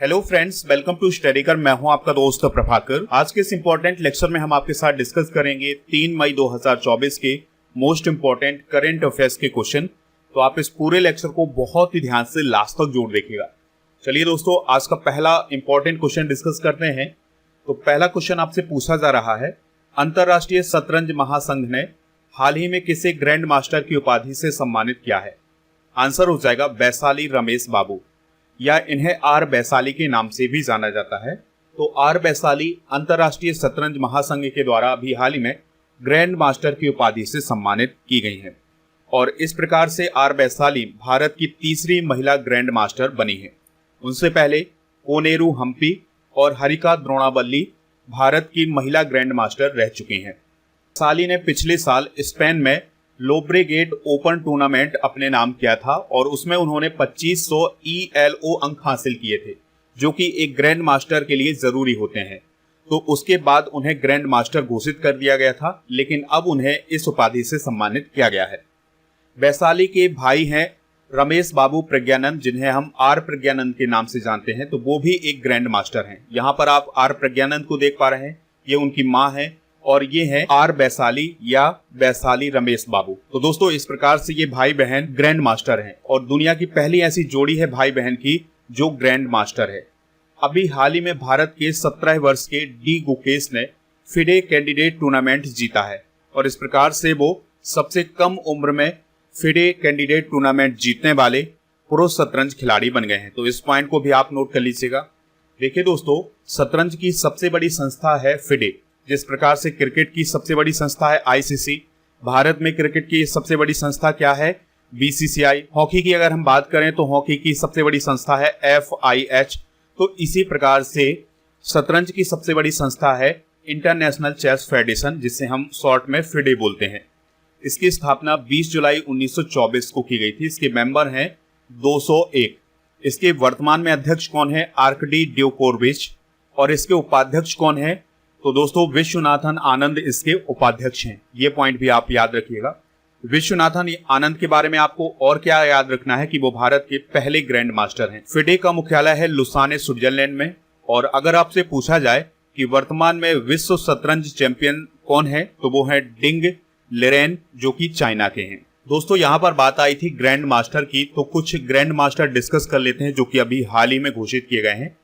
Hello friends, welcome to StudyKar. मैं हूं आपका दोस्त प्रभाकर। आज के इस इंपॉर्टेंट लेक्चर में हम आपके साथ डिस्कस करेंगे 3 मई 2024 के मोस्ट इंपॉर्टेंट करंट अफेयर्स के क्वेश्चन। तो आप इस पूरे लेक्चर को बहुत ही ध्यान से लास्ट तक जोड़ देखिएगा। चलिए दोस्तों, आज का पहला इंपॉर्टेंट क्वेश्चन डिस्कस करते हैं। तो पहला क्वेश्चन आपसे पूछा जा रहा है, अंतरराष्ट्रीय शतरंज महासंघ ने हाल ही में किसे ग्रैंड मास्टर की उपाधि से सम्मानित किया है? आंसर हो जाएगा वैशाली रमेश बाबू, या इन्हें आर वैशाली के नाम से भी जाना जाता है। तो आर वैशाली अंतरराष्ट्रीय शतरंज महासंघ के द्वारा अभी हाल ही में ग्रैंड मास्टर की उपाधि से सम्मानित की गई हैं और इस प्रकार से आर वैशाली भारत की तीसरी महिला ग्रैंड मास्टर बनी है। उनसे पहले कोनेरू हम्पी और हरिका द्रोणावल्ली भारत की महिला ग्रैंड मास्टर रह चुकी हैं। वैशाली ने पिछले साल स्पेन में लोब्रेगेट ओपन टूर्नामेंट अपने नाम किया था और उसमें उन्होंने 2500 ELO अंक हासिल किए थे, जो कि एक ग्रैंड मास्टर के लिए जरूरी होते हैं। तो उसके बाद उन्हें ग्रैंड मास्टर घोषित कर दिया गया था, लेकिन अब उन्हें इस उपाधि से सम्मानित किया गया है। वैशाली के भाई हैं रमेश बाबू प्रज्ञानंद, जिन्हें हम आर प्रज्ञानंद के नाम से जानते हैं। तो वो भी एक ग्रैंड मास्टर हैं। यहाँ पर आप आर प्रज्ञानंद को देख पा रहे हैं, ये उनकी माँ है और ये है आर वैशाली या वैशाली रमेश बाबू। तो दोस्तों, इस प्रकार से ये भाई बहन ग्रैंड मास्टर हैं और दुनिया की पहली ऐसी जोड़ी है भाई बहन की जो ग्रैंड मास्टर है। अभी हाल ही में भारत के 17 वर्ष के डी गुकेश ने फिडे कैंडिडेट टूर्नामेंट जीता है और इस प्रकार से वो सबसे कम उम्र में फिडे कैंडिडेट टूर्नामेंट जीतने वाले पुरुष शतरंज खिलाड़ी बन गए हैं। तो इस पॉइंट को भी आप नोट कर लीजिएगा। देखिए दोस्तों, शतरंज की सबसे बड़ी संस्था है फिडे। जिस प्रकार से क्रिकेट की सबसे बड़ी संस्था है ICC, भारत में क्रिकेट की सबसे बड़ी संस्था क्या है? BCCI। हॉकी की अगर हम बात करें तो हॉकी की सबसे बड़ी संस्था है FIH। तो इसी प्रकार से शतरंज की सबसे बड़ी संस्था है इंटरनेशनल चेस फेडरेशन, जिसे हम शॉर्ट में फिडे बोलते हैं। इसकी स्थापना 20 जुलाई 1924 को की गई थी। इसके मेंबर हैं 201। इसके वर्तमान में अध्यक्ष कौन है? आर्कडी ड्यूकोविच। और इसके उपाध्यक्ष कौन है? तो दोस्तों, विश्वनाथन आनंद इसके उपाध्यक्ष हैं। ये पॉइंट भी आप याद रखिएगा। विश्वनाथन आनंद के बारे में आपको और क्या याद रखना है कि वो भारत के पहले ग्रैंड मास्टर हैं। फिडे का मुख्यालय है लुसाने, स्विट्जरलैंड में। और अगर आपसे पूछा जाए कि वर्तमान में विश्व शतरंज चैंपियन कौन है, तो वो है डिंग लिरेन, जो कि चाइना के हैं। दोस्तों, यहाँ पर बात आई थी ग्रैंड मास्टर की, तो कुछ ग्रैंड मास्टर डिस्कस कर लेते हैं जो कि अभी हाल ही में घोषित किए गए हैं।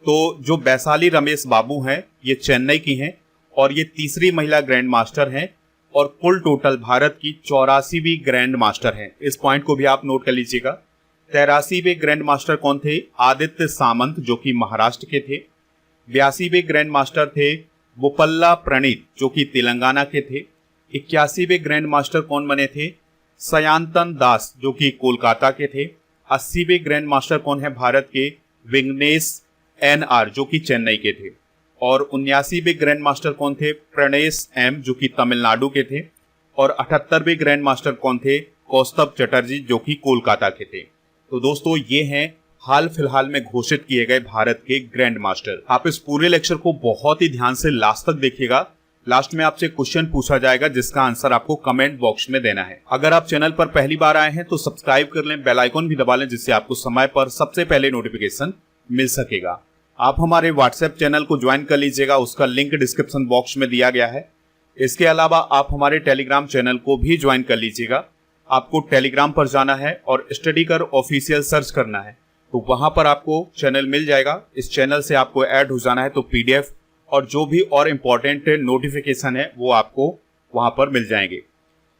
तो जो वैशाली रमेश बाबू हैं, ये चेन्नई की हैं और ये तीसरी महिला ग्रैंड मास्टर हैं और कुल टोटल भारत की 84वीं ग्रैंड मास्टर हैं। इस पॉइंट को भी आप नोट कर लीजिएगा। 83वें ग्रैंड मास्टर कौन थे? आदित्य सामंत, जो कि महाराष्ट्र के थे। 82वें ग्रैंड मास्टर थे बोपल्ला प्रणीत, जो कि तेलंगाना के थे। 81वें ग्रैंड मास्टर कौन बने थे? सयांतन दास, जो कि कोलकाता के थे। 80वें ग्रैंड मास्टर कौन है भारत के? विघ्नेश NR, जो कि चेन्नई के थे। और 79वें ग्रैंड मास्टर कौन थे? प्रणेश M, जो कि तमिलनाडु के थे। और 78वें ग्रैंड मास्टर कौन थे? कौस्तभ चटर्जी, जो कि कोलकाता के थे। तो दोस्तों, ये हैं हाल फिलहाल में घोषित किए गए भारत के ग्रैंड मास्टर। आप इस पूरे लेक्चर को बहुत ही ध्यान से लास्ट तक देखिएगा। लास्ट में आपसे क्वेश्चन पूछा जाएगा जिसका आंसर आपको कमेंट बॉक्स में देना है। अगर आप चैनल पर पहली बार आए हैं तो सब्सक्राइब कर लें, बेल आइकन भी दबा लें, जिससे आपको समय पर सबसे पहले नोटिफिकेशन मिल सकेगा। आप हमारे व्हाट्सएप चैनल को ज्वाइन कर लीजिएगा, उसका लिंक डिस्क्रिप्शन बॉक्स में दिया गया है। इसके अलावा आप हमारे टेलीग्राम चैनल को भी ज्वाइन कर लीजिएगा। आपको टेलीग्राम पर जाना है और स्टडीकर ऑफिशियल सर्च करना है, तो वहां पर आपको चैनल मिल जाएगा। इस चैनल से आपको ऐड हो जाना है, तो PDF और जो भी और इम्पोर्टेंट नोटिफिकेशन है वो आपको वहां पर मिल जाएंगे।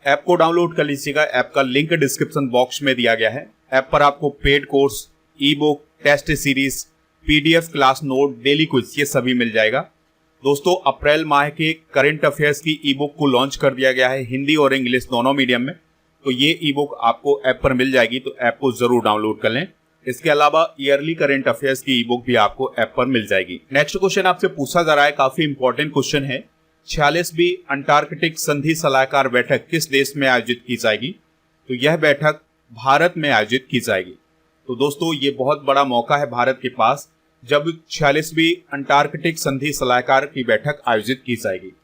ऐप को डाउनलोड कर लीजिएगा, ऐप का लिंक डिस्क्रिप्शन बॉक्स में दिया गया है। ऐप पर आपको paid course, ebook, test series, PDF class note, daily quiz, ये सभी मिल जाएगा। दोस्तों, अप्रैल माह के करंट अफेयर्स की ई-बुक को लॉन्च कर दिया गया है, हिंदी और इंग्लिश दोनों मीडियम में। तो ये ई-बुक आपको ऐप पर मिल जाएगी, तो ऐप को जरूर डाउनलोड कर लें। इसके अलावा ईयरली करंट अफेयर्स की ई-बुक भी आपको ऐप पर मिल जाएगी। नेक्स्ट क्वेश्चन आपसे पूछा जा रहा है, काफी इंपॉर्टेंट क्वेश्चन है। 46वीं अंटार्कटिक संधि सलाहकार बैठक किस देश में आयोजित की जाएगी? तो यह बैठक भारत में आयोजित की जाएगी। तो दोस्तों, ये बहुत बड़ा मौका है भारत के पास, जब 46वीं अंटार्कटिक संधि सलाहकार की बैठक आयोजित की जाएगी।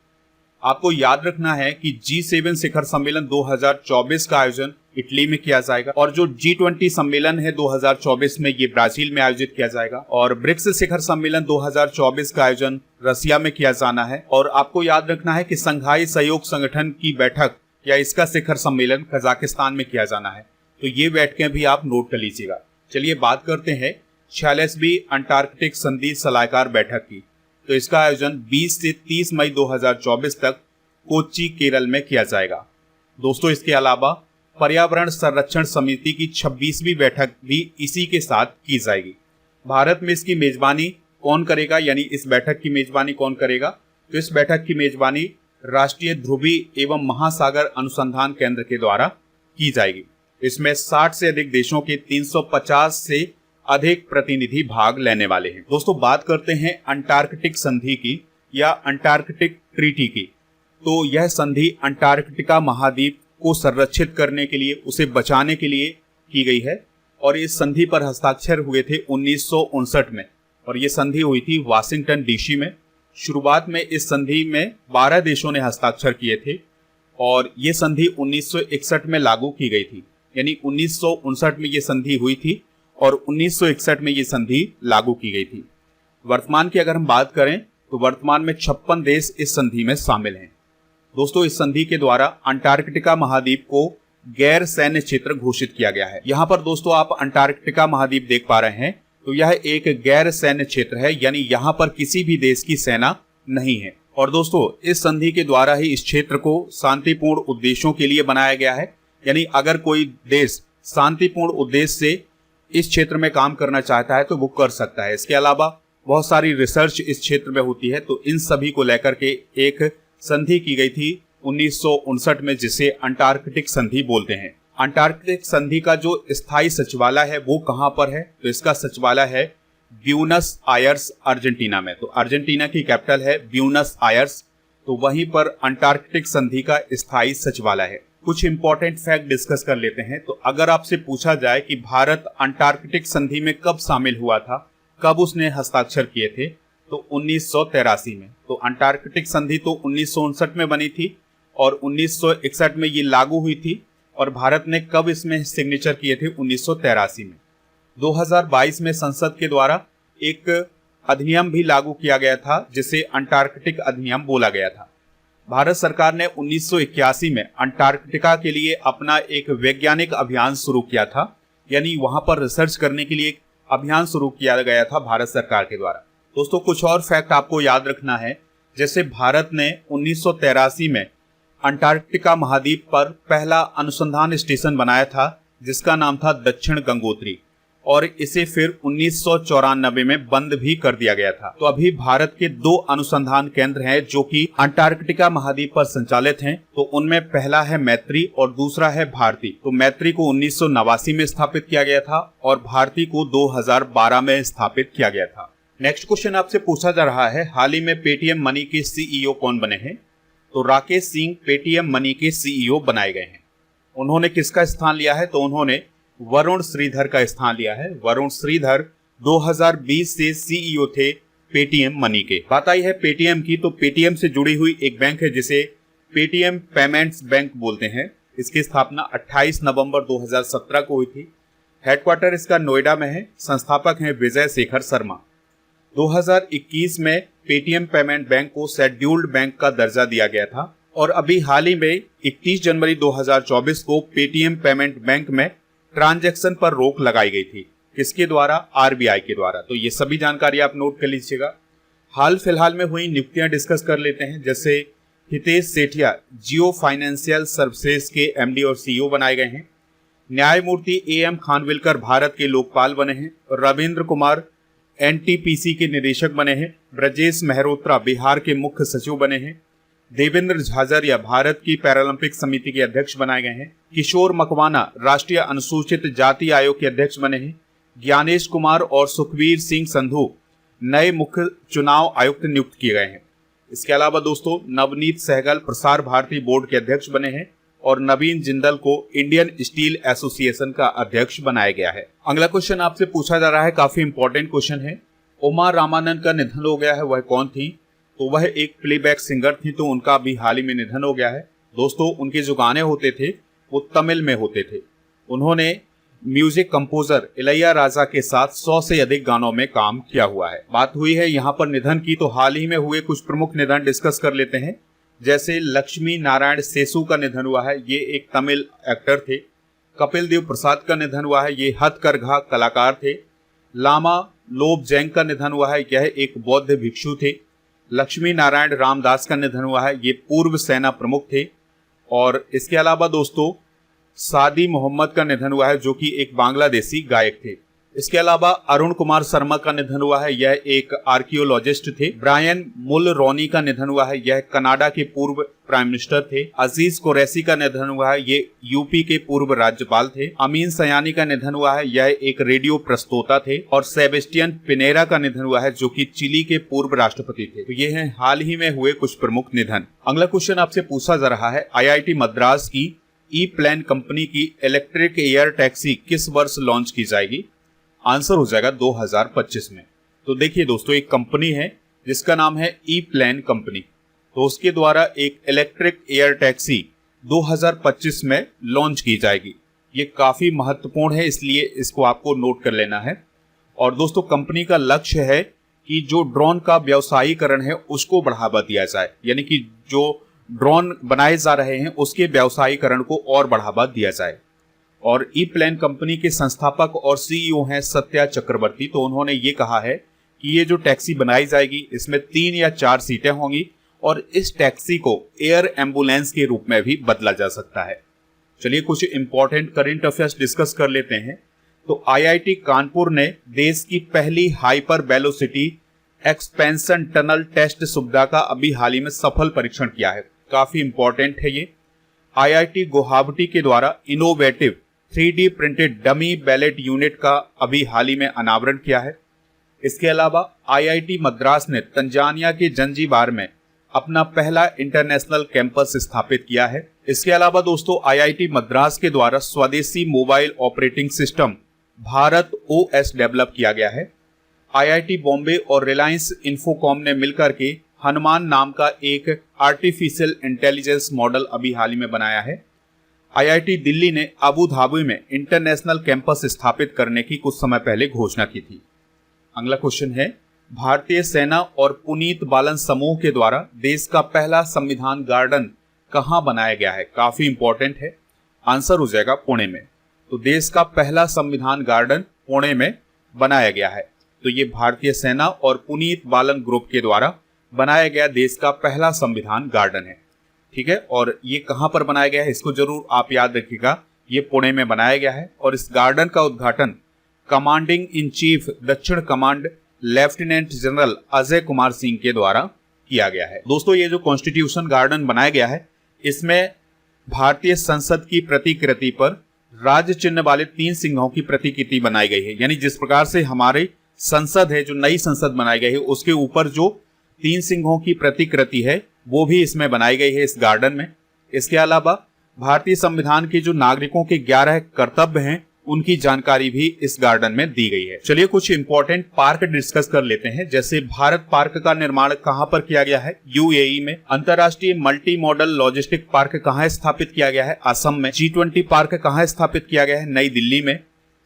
आपको याद रखना है कि G7 शिखर सम्मेलन 2024 का आयोजन इटली में किया जाएगा। और जो G20 सम्मेलन है 2024 में, ये ब्राजील में आयोजित किया जाएगा। और ब्रिक्स शिखर सम्मेलन 2024 का आयोजन रसिया में किया जाना है। और आपको याद रखना है कि संघाई सहयोग संगठन की बैठक या इसका शिखर सम्मेलन कजाकिस्तान में किया जाना है। तो ये बैठकें भी आप नोट कर लीजिएगा। चलिए बात करते हैं 46वीं अंटार्कटिक संधि सलाहकार बैठक की। तो इसका आयोजन 20 से 30 मई 2024 तक कोच्चि केरल में किया जाएगा। दोस्तों इसके अलावा पर्यावरण संरक्षण समिति की 26वीं बैठक भी इसी के साथ की जाएगी। भारत में इसकी मेजबानी कौन करेगा, यानी इस बैठक की मेजबानी कौन करेगा? तो इस बैठक की मेजबानी राष्ट्रीय ध्रुवीय एवं महासागर अनुसंधान केंद्र के द्वारा की जाएगी। इसमें 60 से अधिक देशों के 350 से अधिक प्रतिनिधि भाग लेने वाले हैं। दोस्तों बात करते हैं अंटार्कटिक संधि की या अंटार्कटिक ट्रीटी की। तो यह संधि अंटार्कटिका महाद्वीप को संरक्षित करने के लिए, उसे बचाने के लिए की गई है। और इस संधि पर हस्ताक्षर हुए थे 1959 में और ये संधि हुई थी वाशिंगटन डीसी में। शुरुआत में इस संधि में 12 देशों ने हस्ताक्षर किए थे और ये संधि 1961 में लागू की गई थी। यानी 1959 में ये संधि हुई थी और 1961 में ये संधि लागू की गई थी। वर्तमान की अगर हम बात करें तो वर्तमान में 56 देश इस संधि में शामिल हैं। दोस्तों इस संधि के द्वारा अंटार्कटिका महाद्वीप को गैर सैन्य क्षेत्र घोषित किया गया है। यहाँ पर दोस्तों आप अंटार्कटिका महाद्वीप देख पा रहे हैं, तो यह एक गैर सैन्य क्षेत्र है, यानी यहाँ पर किसी भी देश की सेना नहीं है। और दोस्तों इस संधि के द्वारा ही इस क्षेत्र को शांतिपूर्ण उद्देश्यों के लिए बनाया गया है। यानी अगर कोई देश शांतिपूर्ण उद्देश्य से इस क्षेत्र में काम करना चाहता है तो वो कर सकता है। इसके अलावा बहुत सारी रिसर्च इस क्षेत्र में होती है, तो इन सभी को लेकर के एक संधि की गई थी 1959 में, जिसे अंटार्कटिक संधि बोलते हैं। अंटार्कटिक संधि का जो स्थायी सचिवालय है वो कहाँ पर है? तो इसका सचिवालय है ब्यूनस आयर्स, अर्जेंटीना में। तो अर्जेंटीना की कैपिटल है ब्यूनस आयर्स, तो वहीं पर अंटार्कटिक संधि का स्थायी सचिवालय है। कुछ इंपॉर्टेंट फैक्ट डिस्कस कर लेते हैं। तो अगर आपसे पूछा जाए कि भारत अंटार्कटिक संधि में कब शामिल हुआ था, कब उसने हस्ताक्षर किए थे, तो 1983 में। तो अंटार्कटिक संधि तो 1959 में बनी थी और 1961 में ये लागू हुई थी। और भारत ने कब इसमें सिग्नेचर किए थे? 1983 में। 2022 में संसद के द्वारा एक अधिनियम भी लागू किया गया था जिसे अंटार्कटिक अधिनियम बोला गया था। भारत सरकार ने 1981 में अंटार्कटिका के लिए अपना एक वैज्ञानिक अभियान शुरू किया था, यानी वहां पर रिसर्च करने के लिए एक अभियान शुरू किया गया था भारत सरकार के द्वारा। दोस्तों कुछ और फैक्ट आपको याद रखना है, जैसे भारत ने 1983 में अंटार्कटिका महाद्वीप पर पहला अनुसंधान स्टेशन बनाया था जिसका नाम था दक्षिण गंगोत्री, और इसे फिर 1994 में बंद भी कर दिया गया था। तो अभी भारत के 2 अनुसंधान केंद्र हैं जो कि अंटार्कटिका महाद्वीप पर संचालित हैं। तो उनमें पहला है मैत्री और दूसरा है भारती। तो मैत्री को 1989 में स्थापित किया गया था और भारती को 2012 में स्थापित किया गया था। नेक्स्ट क्वेश्चन आपसे पूछा जा रहा है, हाल ही में पेटीएम मनी के सीईओ कौन बने हैं? तो राकेश सिंह पेटीएम मनी के सीईओ बनाए गए हैं। उन्होंने किसका स्थान लिया है? तो उन्होंने वरुण श्रीधर का स्थान लिया है। वरुण श्रीधर 2020 से सीईओ थे पेटीएम मनी के। बात आई है पेटीएम की, तो पेटीएम से जुड़ी हुई एक बैंक है जिसे पेटीएम पेमेंट्स बैंक बोलते हैं। इसकी स्थापना 28 नवंबर 2017 को हुई थी। हेडक्वार्टर इसका नोएडा में है। संस्थापक हैं विजय शेखर शर्मा। 2021 में पेटीएम पेमेंट बैंक को शेड्यूल्ड बैंक का दर्जा दिया गया था और अभी हाल ही में 31 जनवरी 2024 को पेटीएम पेमेंट बैंक में ट्रांजैक्शन पर रोक लगाई गई थी। किसके द्वारा? आरबीआई के द्वारा। तो ये सभी जानकारी आप नोट कर लीजिएगा। हाल फिलहाल में हुई नियुक्तियां डिस्कस कर लेते हैं। जैसे हितेश सेठिया जियो फाइनेंशियल सर्विसेज के एमडी और सीईओ बनाए गए हैं। न्यायमूर्ति एएम खानविलकर भारत के लोकपाल बने हैं। रविंद्र कुमार एनटीपीसी के निदेशक बने हैं। ब्रजेश मेहरोत्रा बिहार के मुख्य सचिव बने हैं। देवेंद्र झाझरिया भारत की पैरालंपिक समिति के अध्यक्ष बनाए गए हैं। किशोर मकवाना राष्ट्रीय अनुसूचित जाति आयोग के अध्यक्ष बने हैं। ज्ञानेश कुमार और सुखबीर सिंह संधू नए मुख्य चुनाव आयुक्त नियुक्त किए गए हैं। इसके अलावा दोस्तों नवनीत सहगल प्रसार भारती बोर्ड के अध्यक्ष बने हैं और नवीन जिंदल को इंडियन स्टील एसोसिएशन का अध्यक्ष बनाया गया है। अगला क्वेश्चन आपसे पूछा जा रहा है, काफी इंपॉर्टेंट क्वेश्चन है। उमा रामानंद का निधन हो गया है, वह कौन थी? तो वह एक प्लेबैक सिंगर थी, तो उनका भी हाल ही में निधन हो गया है। दोस्तों उनके जो गाने होते थे वो तमिल में होते थे। उन्होंने म्यूजिक कंपोजर इलैया राजा के साथ 100 से अधिक गानों में काम किया हुआ है। बात हुई है यहाँ पर निधन की, तो हाल ही में हुए कुछ प्रमुख निधन डिस्कस कर लेते हैं। जैसे लक्ष्मी नारायण सेसु का निधन हुआ है, ये एक तमिल एक्टर थे। कपिल देव प्रसाद का निधन हुआ है, ये हथकरघा कलाकार थे। लामा लोबजेंग का निधन हुआ है, यह एक बौद्ध भिक्षु थे। लक्ष्मी नारायण रामदास का निधन हुआ है, ये पूर्व सेना प्रमुख थे। और इसके अलावा दोस्तों सादी मोहम्मद का निधन हुआ है, जो कि एक बांग्लादेशी गायक थे। इसके अलावा अरुण कुमार शर्मा का निधन हुआ है, यह एक आर्कियोलॉजिस्ट थे। ब्रायन मुलरोनी का निधन हुआ है, यह कनाडा के पूर्व प्राइम मिनिस्टर थे। अजीज कुरैशी का निधन हुआ है, ये यूपी के पूर्व राज्यपाल थे। अमीन सयानी का निधन हुआ है, यह एक रेडियो प्रस्तोता थे। और सेबेस्टियन पिनेरा का निधन हुआ है, जो कि चिली के पूर्व राष्ट्रपति थे। तो ये हैं हाल ही में हुए कुछ प्रमुख निधन। अगला क्वेश्चन आपसे पूछा जा रहा है, IIT मद्रास की ई प्लान कंपनी की इलेक्ट्रिक एयर टैक्सी किस वर्ष लॉन्च की जाएगी? आंसर हो जाएगा 2025 में। तो देखिए दोस्तों, एक कंपनी है जिसका नाम है ई प्लान कंपनी, तो उसके द्वारा एक इलेक्ट्रिक एयर टैक्सी 2025 में लॉन्च की जाएगी। ये काफी महत्वपूर्ण है, इसलिए इसको आपको नोट कर लेना है। और दोस्तों कंपनी का लक्ष्य है कि जो ड्रोन का व्यवसायीकरण है उसको बढ़ावा दिया जाए, यानी कि जो ड्रोन बनाए जा रहे हैं उसके व्यवसायीकरण को और बढ़ावा दिया जाए। और ई प्लान कंपनी के संस्थापक और CEO हैं सत्या चक्रवर्ती। तो उन्होंने ये कहा है कि ये जो टैक्सी बनाई जाएगी इसमें 3 या 4 सीटें होंगी और इस टैक्सी को एयर एम्बुलेंस के रूप में भी बदला जा सकता है। चलिए कुछ इंपॉर्टेंट करंट अफेयर्स डिस्कस कर लेते हैं। तो IIT कानपुर ने देश की पहली hyper velocity expansion tunnel test सुविधा का अभी हाल ही में सफल परीक्षण किया है। काफी इंपॉर्टेंट है ये। IIT गुवाहाटी के द्वारा innovative 3D printed dummy ballot unit का अभी हाल ही में अनावरण किया है। इसके अलावा IIT मद्रास ने तंजानिया के जंजीबार में अपना पहला इंटरनेशनल कैंपस स्थापित किया है। इसके अलावा दोस्तों IIT मद्रास के द्वारा स्वदेशी mobile operating system Bharat OS develop किया गया है। IIT बॉम्बे और रिलायंस इंफोकॉम ने मिलकर के हनुमान नाम का एक आर्टिफिशियल इंटेलिजेंस मॉडल अभी हाल ही में बनाया है। IIT दिल्ली ने अबू धाबी में इंटरनेशनल कैंपस स्थापित करने की कुछ समय पहले घोषणा की थी। अगला क्वेश्चन है, भारतीय सेना और पुनीत बालन समूह के द्वारा देश का पहला संविधान गार्डन कहां बनाया गया है? काफी इंपॉर्टेंट है। आंसर हो जाएगा पुणे में। तो देश का पहला संविधान गार्डन पुणे में बनाया गया है। तो ये भारतीय सेना और पुनीत बालन ग्रुप के द्वारा बनाया गया देश का पहला संविधान गार्डन है। ठीक है, और ये कहां पर बनाया गया है इसको जरूर आप याद रखिएगा। ये पुणे में बनाया गया है और इस गार्डन का उद्घाटन कमांडिंग इन चीफ दक्षिण command lieutenant general Ajay Kumar Singh के द्वारा किया गया है। दोस्तों ये जो कॉन्स्टिट्यूशन गार्डन बनाया गया है इसमें भारतीय संसद की प्रतिकृति पर राज चिन्ह वाले 3 सिंहों की प्रतिकृति बनाई गई है। यानी जिस प्रकार से हमारी संसद है, जो नई संसद बनाई गई है, उसके ऊपर जो 3 सिंहों की प्रतिकृति है वो भी इसमें बनाई गई है इस गार्डन में। इसके अलावा भारतीय संविधान के जो नागरिकों के 11 कर्तव्य हैं उनकी जानकारी भी इस गार्डन में दी गई है। चलिए कुछ इंपॉर्टेंट पार्क डिस्कस कर लेते हैं। जैसे भारत पार्क का निर्माण कहां पर किया गया है? UAE में। अंतर्राष्ट्रीय मल्टी मॉडल लॉजिस्टिक पार्क कहां स्थापित किया गया है? असम में। G20 पार्क कहां स्थापित किया गया है? नई दिल्ली में।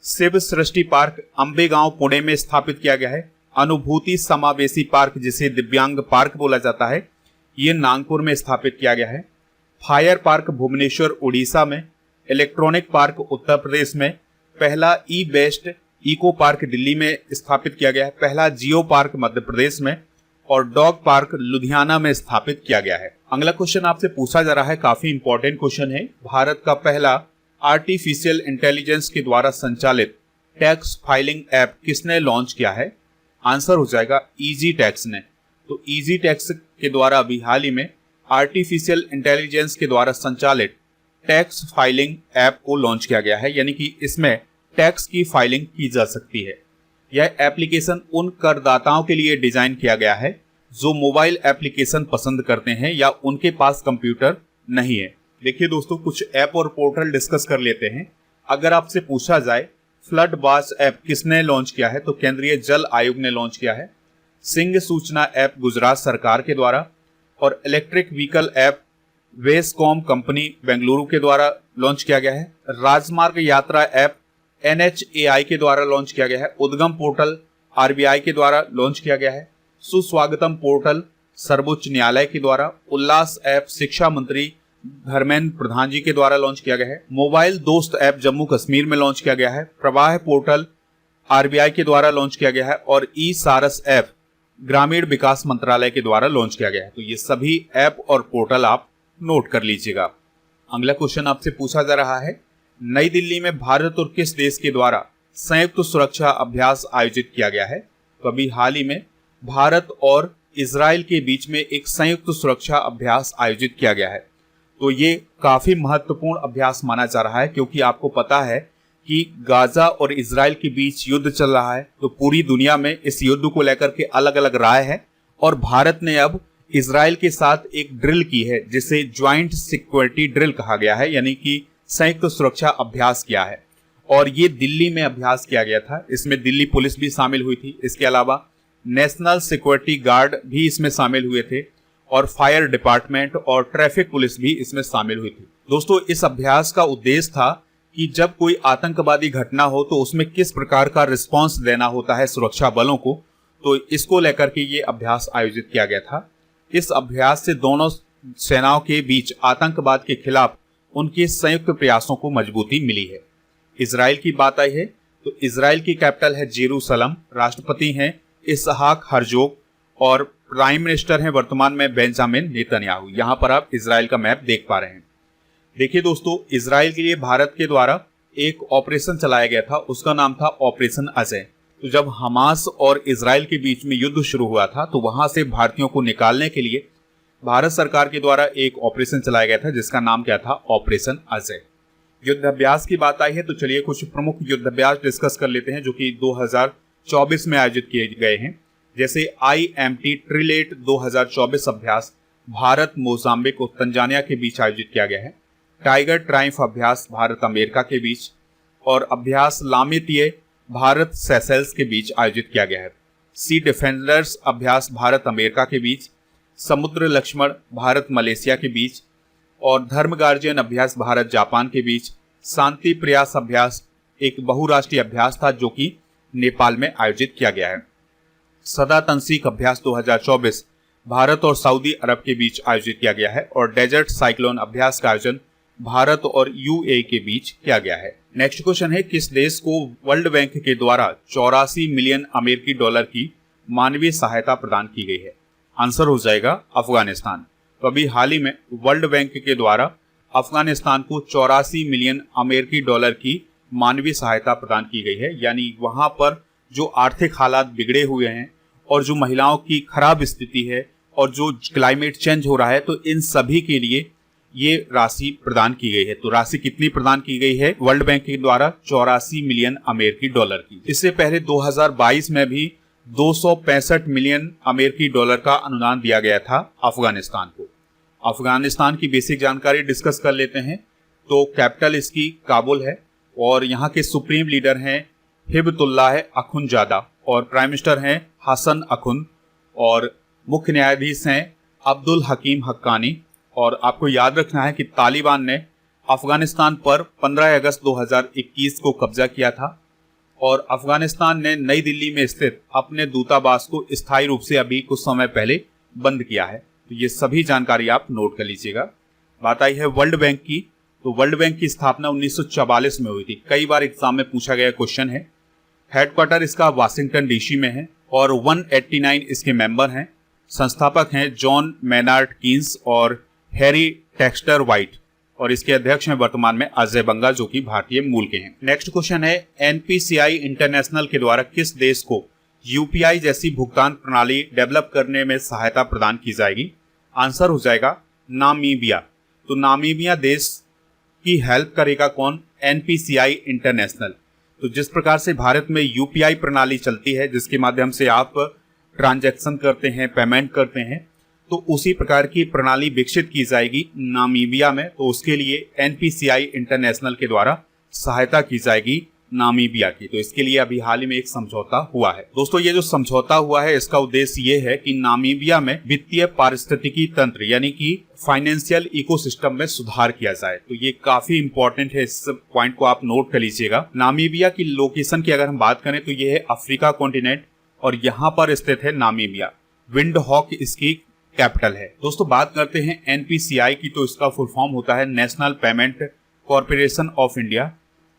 शिव सृष्टि पार्क अंबेगांव पुणे में स्थापित किया गया है। अनुभूति समावेशी पार्क जिसे दिव्यांग पार्क बोला जाता है, ये नागपुर में स्थापित किया गया है। फायर पार्क भुवनेश्वर उड़ीसा में। इलेक्ट्रॉनिक पार्क उत्तर प्रदेश में। पहला ई बेस्ट इको पार्क दिल्ली में स्थापित किया गया है। पहला जियो पार्क मध्य प्रदेश में और डॉग पार्क लुधियाना में स्थापित किया गया है। अगला क्वेश्चन आपसे पूछा जा रहा है, काफी इंपॉर्टेंट क्वेश्चन है। भारत का पहला आर्टिफिशियल इंटेलिजेंस के द्वारा संचालित टैक्स फाइलिंग ऐप किसने लॉन्च किया है? आंसर हो जाएगा इजी टैक्स ने। तो इजी टैक्स के द्वारा अभी हाल ही में आर्टिफिशियल इंटेलिजेंस के द्वारा संचालित टैक्स फाइलिंग ऐप को लॉन्च किया गया है, यानी कि इसमें टैक्स की फाइलिंग की जा सकती है। यह एप्लीकेशन उन करदाताओं के लिए डिजाइन किया गया है जो मोबाइल एप्लीकेशन पसंद करते हैं या उनके पास कंप्यूटर नहीं है। देखिए दोस्तों कुछ ऐप और पोर्टल डिस्कस कर लेते हैं। अगर आपसे पूछा जाए फ्लड वॉच ऐप किसने लॉन्च किया है, तो केंद्रीय जल आयोग ने लॉन्च किया है। सिंह सूचना ऐप गुजरात सरकार के द्वारा और इलेक्ट्रिक व्हीकल ऐप वेस्कॉम कंपनी बेंगलुरु के द्वारा लॉन्च किया गया है। राजमार्ग यात्रा ऐप NHAI के द्वारा लॉन्च किया गया है। उद्गम पोर्टल RBI के द्वारा लॉन्च किया गया है। सुस्वागतम पोर्टल सर्वोच्च न्यायालय के द्वारा। उल्लास ऐप शिक्षा मंत्री धर्मेंद्र प्रधान जी के द्वारा लॉन्च किया गया है। मोबाइल दोस्त ऐप जम्मू कश्मीर में लॉन्च किया गया है। प्रवाह पोर्टल RBI के द्वारा लॉन्च किया गया है और ई सारस ऐप ग्रामीण विकास मंत्रालय के द्वारा लॉन्च किया गया है। तो ये सभी ऐप और पोर्टल आप नोट कर लीजिएगा। अगला क्वेश्चन आपसे पूछा जा रहा है, नई दिल्ली में भारत और किस देश के द्वारा संयुक्त सुरक्षा अभ्यास आयोजित किया गया है? तो अभी हाल ही में भारत और इजराइल के बीच में एक संयुक्त सुरक्षा अभ्यास आयोजित किया गया है। तो ये काफी महत्वपूर्ण अभ्यास माना जा रहा है, क्योंकि आपको पता है कि गाजा और इजराइल के बीच युद्ध चल रहा है। तो पूरी दुनिया में इस युद्ध को लेकर के अलग अलग राय है और भारत ने अब इजराइल के साथ एक ड्रिल की है जिसे ज्वाइंट सिक्योरिटी ड्रिल कहा गया है, यानी कि संयुक्त सुरक्षा अभ्यास किया है। और ये दिल्ली में अभ्यास किया गया था। इसमें दिल्ली पुलिस भी शामिल हुई थी। इसके अलावा नेशनल सिक्योरिटी गार्ड भी इसमें शामिल हुए थे और फायर डिपार्टमेंट और ट्रैफिक पुलिस भी इसमें शामिल हुई थी। दोस्तों, इस अभ्यास का उद्देश्य था कि जब कोई आतंकवादी घटना हो तो उसमें किस प्रकार का रिस्पांस देना होता है सुरक्षा बलों को। तो इसको लेकर के ये अभ्यास आयोजित किया गया था। इस अभ्यास से दोनों सेनाओं के बीच आतंकवाद के खिलाफ उनके संयुक्त प्रयासों को मजबूती मिली है। इजराइल की बात आई है तो इजराइल की कैपिटल है जेरूसलम। राष्ट्रपति हैं इसहाक हर्जोग और प्राइम मिनिस्टर हैं वर्तमान में बेंजामिन नेतन्याहू। यहां पर आप इजराइल का मैप देख पा रहे हैं। देखिए दोस्तों, इजराइल के लिए भारत के द्वारा एक ऑपरेशन चलाया गया था, उसका नाम था ऑपरेशन अजय। तो जब हमास और इजराइल के बीच में युद्ध शुरू हुआ था तो वहां से भारतीयों को निकालने के लिए भारत सरकार के द्वारा एक ऑपरेशन चलाया गया था जिसका नाम क्या था, ऑपरेशन अजय। युद्धाभ्यास की बात आई है तो चलिए कुछ प्रमुख युद्धाभ्यास डिस्कस कर लेते हैं जो कि 2024 में आयोजित किए गए हैं। जैसे IMT ट्रिलेट 2024 अभ्यास भारत, मोजाम्बिक और तंजानिया के बीच आयोजित किया गया है। टाइगर ट्राइम्फ अभ्यास भारत अमेरिका के बीच और अभ्यास लामितीय भारत सेशेल्स के बीच आयोजित किया गया है। सी डिफेंडर्स अभ्यास भारत अमेरिका के बीच, समुद्र लक्ष्मण भारत मलेशिया के बीच और धर्म गार्जियन अभ्यास भारत जापान के बीच। शांति प्रयास अभ्यास एक बहुराष्ट्रीय अभ्यास था जो कि नेपाल में आयोजित किया गया है। सदा तंसीक अभ्यास 2024 भारत और सऊदी अरब के बीच आयोजित किया गया है और डेजर्ट साइक्लोन अभ्यास का आयोजन भारत और UAE के बीच किया गया है। नेक्स्ट क्वेश्चन है, किस देश को वर्ल्ड बैंक के द्वारा 84 मिलियन अमेरिकी डॉलर की मानवीय सहायता प्रदान की गई है? आंसर हो जाएगा अफगानिस्तान। तो अभी हाल ही में वर्ल्ड बैंक के द्वारा अफगानिस्तान को 84 मिलियन अमेरिकी डॉलर की मानवीय सहायता प्रदान की गई है। यानी वहां पर जो आर्थिक हालात बिगड़े हुए हैं और जो महिलाओं की खराब स्थिति है और जो क्लाइमेट चेंज हो रहा है, तो इन सभी के लिए ये राशि प्रदान की गई है। तो राशि कितनी प्रदान की गई है वर्ल्ड बैंक के द्वारा? 84 मिलियन अमेरिकी डॉलर की। इससे पहले 2022 में भी 265 मिलियन अमेरिकी डॉलर का अनुदान दिया गया था अफगानिस्तान को। अफगानिस्तान की बेसिक जानकारी डिस्कस कर लेते हैं। तो कैपिटल इसकी काबुल है और यहाँ के सुप्रीम लीडर हैं हिबतुल्लाह अखुनजादा और प्राइम मिनिस्टर हैं हसन अखुन और मुख्य न्यायाधीश हैं अब्दुल हकीम हक्कानी। और आपको याद रखना है कि तालिबान ने अफगानिस्तान पर 15 अगस्त 2021 को कब्जा किया था और अफगानिस्तान ने नई दिल्ली में स्थित अपने दूतावास को स्थायी रूप से अभी कुछ समय पहले बंद किया है। तो ये सभी जानकारी आप नोट कर लीजिएगा। बात आई है वर्ल्ड बैंक की। तो वर्ल्ड बैंक की स्थापना 1944 में हुई थी। कई बार एग्जाम में पूछा गया क्वेश्चन है। हेडक्वार्टर इसका वाशिंगटन DC में है और 189 इसके मेंबर हैं। संस्थापक हैं जॉन मैनार्ड कीन्स और हैरी टेक्स्टर वाइट और इसके अध्यक्ष हैं वर्तमान में अजय बंगा जो कि भारतीय मूल के हैं। नेक्स्ट क्वेश्चन है, NPCI इंटरनेशनल के द्वारा किस देश को UPI जैसी भुगतान प्रणाली डेवलप करने में सहायता प्रदान की जाएगी? आंसर हो जाएगा नामीबिया। तो नामीबिया देश की हेल्प करेगा कौन? NPCI international. तो जिस प्रकार से भारत में UPI प्रणाली चलती है जिसके माध्यम से आप ट्रांजैक्शन करते हैं, पेमेंट करते हैं, तो उसी प्रकार की प्रणाली विकसित की जाएगी नामीबिया में। तो उसके लिए NPCI इंटरनेशनल के द्वारा सहायता की जाएगी नामीबिया की। तो इसके लिए अभी हाल ही में एक समझौता हुआ है। दोस्तों ये जो समझौता हुआ है इसका उद्देश्य ये है कि नामीबिया में वित्तीय पारिस्थितिकी तंत्र यानी कि फाइनेंशियल इकोसिस्टम में सुधार किया जाए। तो ये काफी इंपॉर्टेंट है, इस पॉइंट को आप नोट कर लीजिएगा। नामीबिया की लोकेशन की अगर हम बात करें तो ये है अफ्रीका कॉन्टिनेंट और यहाँ पर स्थित है नामीबिया। विंडहॉक इसकी कैपिटल है। दोस्तों बात करते हैं NPCI की, तो इसका फुल फॉर्म होता है national payment corporation of India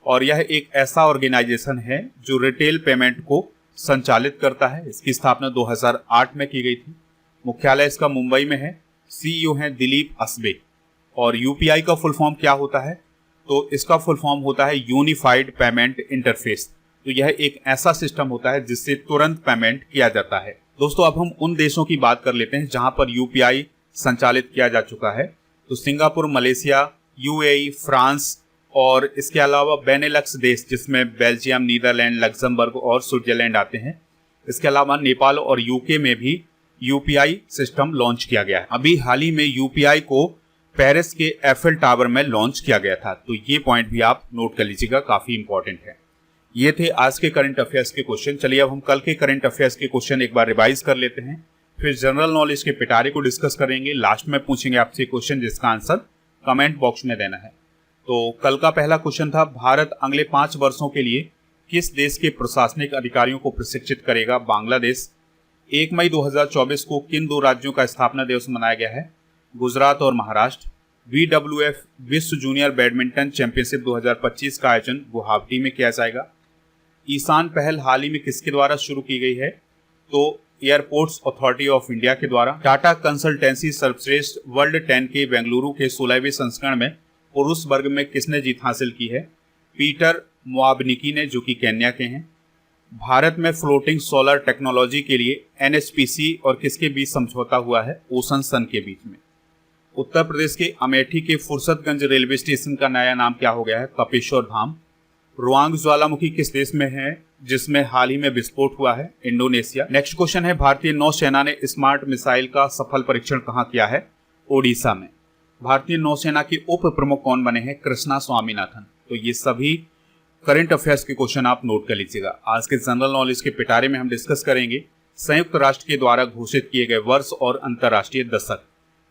और यह एक ऐसा ऑर्गेनाइजेशन है जो रिटेल पेमेंट को संचालित करता है। इसकी स्थापना 2008 में की गई थी। मुख्यालय इसका मुंबई में है। CEO हैं दिलीप असबे। और UPI का फुल फॉर्म क्या होता है? तो इसका फुल फॉर्म होता है यूनिफाइड पेमेंट इंटरफेस। तो यह एक ऐसा सिस्टम होता है जिससे तुरंत पेमेंट किया जाता है। दोस्तों अब हम उन देशों की बात कर लेते हैं जहां पर UPI संचालित किया जा चुका है। तो सिंगापुर, मलेशिया, UAE, फ्रांस और इसके अलावा बेनेलक्स देश जिसमें बेल्जियम, नीदरलैंड, लग्जमबर्ग और स्विट्जरलैंड आते हैं। इसके अलावा नेपाल और UK में भी UPI सिस्टम लॉन्च किया गया है। अभी हाल ही में UPI को पेरिस के एफिल टावर में लॉन्च किया गया था। तो ये पॉइंट भी आप नोट कर लीजिएगा, काफी इंपॉर्टेंट है। ये थे आज के करंट अफेयर्स के क्वेश्चन। चलिए अब हम कल के करंट अफेयर्स के क्वेश्चन एक बार रिवाइज कर लेते हैं, फिर जनरल नॉलेज के पिटारे को डिस्कस करेंगे। लास्ट में पूछेंगे आपसे क्वेश्चन जिसका आंसर कमेंट बॉक्स में देना है। तो कल का पहला क्वेश्चन था, भारत अगले 5 वर्षों के लिए किस देश के प्रशासनिक अधिकारियों को प्रशिक्षित करेगा? बांग्लादेश। 1 मई 2024 को किन 2 राज्यों का स्थापना दिवस मनाया गया है? गुजरात और महाराष्ट्र। BWF विश्व जूनियर बैडमिंटन चैंपियनशिप 2025 का आयोजन गुवाहाटी में किया जाएगा। ईशान पहल हाल ही में किसके द्वारा शुरू की गई है? तो एयरपोर्ट्स अथॉरिटी ऑफ इंडिया के द्वारा। टाटा कंसल्टेंसी सर्वश्रेष्ठ वर्ल्ड 10 के बेंगलुरु के 16वें संस्करण में पुरुष वर्ग में किसने जीत हासिल की है? पीटर मुआबनिकी ने, जो कि केन्या के हैं। भारत में फ्लोटिंग सोलर टेक्नोलॉजी के लिए NHPC और किसके बीच समझौता हुआ है? ओशन सन के बीच में। उत्तर प्रदेश के अमेठी के फुर्सतगंज रेलवे स्टेशन का नया नाम क्या हो गया है? कपेश्वर धाम। रुआंग ज्वालामुखी किस देश में है जिसमें हाल ही में विस्फोट हुआ है? इंडोनेशिया। नेक्स्ट क्वेश्चन है, भारतीय नौसेना ने स्मार्ट मिसाइल का सफल परीक्षण कहां किया है? ओडिशा में। भारतीय नौसेना के उप प्रमुख कौन बने हैं? कृष्णा स्वामीनाथन। तो ये सभी करंट अफेयर्स के क्वेश्चन आप नोट कर लीजिएगा। आज के जनरल नॉलेज के पिटारे में हम डिस्कस करेंगे संयुक्त राष्ट्र के द्वारा घोषित किए गए वर्ष और अंतर्राष्ट्रीय दशक।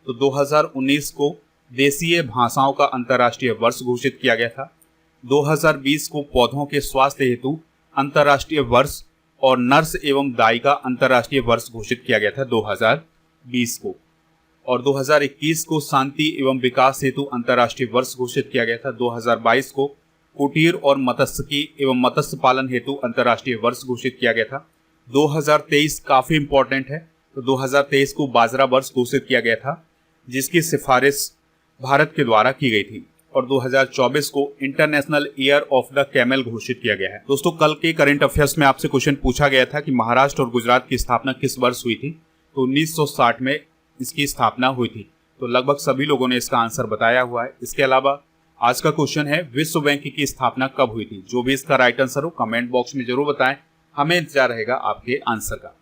तो 2019 को देशीय भाषाओं का अंतर्राष्ट्रीय वर्ष घोषित किया गया था। 2020 को पौधों के स्वास्थ्य हेतु अंतर्राष्ट्रीय वर्ष और नर्स एवं दाई का अंतर्राष्ट्रीय वर्ष घोषित किया गया था 2020 को। और 2021 को शांति एवं विकास हेतु अंतर्राष्ट्रीय वर्ष घोषित किया गया था। 2022 को कुटीर और मत्स्यिकी एवं मत्स्य पालन हेतु अंतर्राष्ट्रीय वर्ष घोषित किया गया था। 2023 काफी इंपॉर्टेंट है, तो 2023 को बाजरा वर्ष घोषित किया गया था जिसकी सिफारिश भारत के द्वारा की गई थी। और 2024 को international year of the camel घोषित किया गया है। दोस्तों कल के करंट अफेयर्स में आपसे क्वेश्चन पूछा गया था कि महाराष्ट्र और गुजरात की स्थापना किस वर्ष हुई थी? तो 1960 में इसकी स्थापना हुई थी। तो लगभग सभी लोगों ने इसका आंसर बताया हुआ है। इसके अलावा आज का क्वेश्चन है, विश्व बैंक की स्थापना कब हुई थी? जो भी इसका राइट आंसर हो कमेंट बॉक्स में जरूर बताएं, हमें इंतजार रहेगा आपके आंसर का।